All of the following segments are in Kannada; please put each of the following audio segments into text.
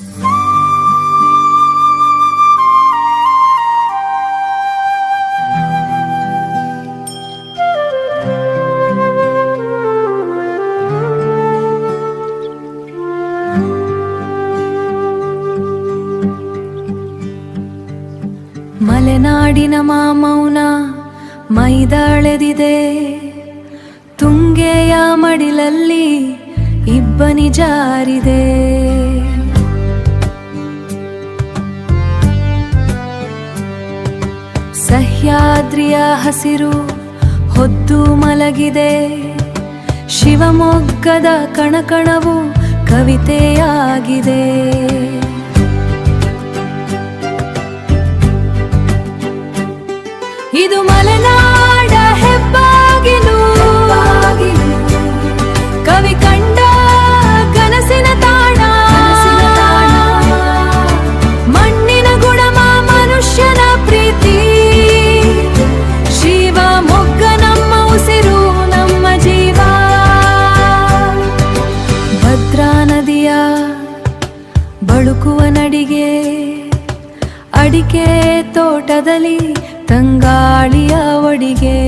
ಮಲೆನಾಡಿನ ಮಾಮೌನ ಮೈದಾಳೆದಿದೆ, ತುಂಗೆಯ ಮಡಿಲಲ್ಲಿ ಇಬ್ಬನಿ ಜಾರಿದೆ. ಸಹ್ಯಾದ್ರಿಯ ಹಸಿರು ಹೊದ್ದು ಮಲಗಿದೆ, ಶಿವಮೊಗ್ಗದ ಕಣಕಣವು ಕವಿತೆಯಾಗಿದೆ. ಇದು ಮಲೆನಾಡ ಹೆಬ್ಬಾಗಿಲು, ಕವಿ ಕಂಡ ಕನಸಿನ ತಾಣ. ಮಣ್ಣಿನ ಗುಣಮ ಮನುಷ್ಯನ ಪ್ರೀತಿ, ಶಿವಮೊಗ್ಗ ನಮ್ಮ ಉಸಿರು ನಮ್ಮ ಜೀವ. ಭದ್ರಾ ನದಿಯ ಬಳುಕುವ ನಡಿಗೆ, ಅಡಿಕೆ ತೋಟದಲ್ಲಿ ತಂಗಾಳಿಯ ಒಡಿಗೆ.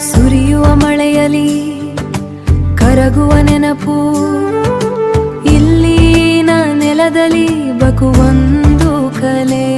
ಸುರಿಯುವ ಮಳೆಯಲಿ ಕರಗುವ ನೆನಪು, ಇಲ್ಲಿನ ನೆಲದಲ್ಲಿ ಬಕುವೊಂದು ಕಲೆ.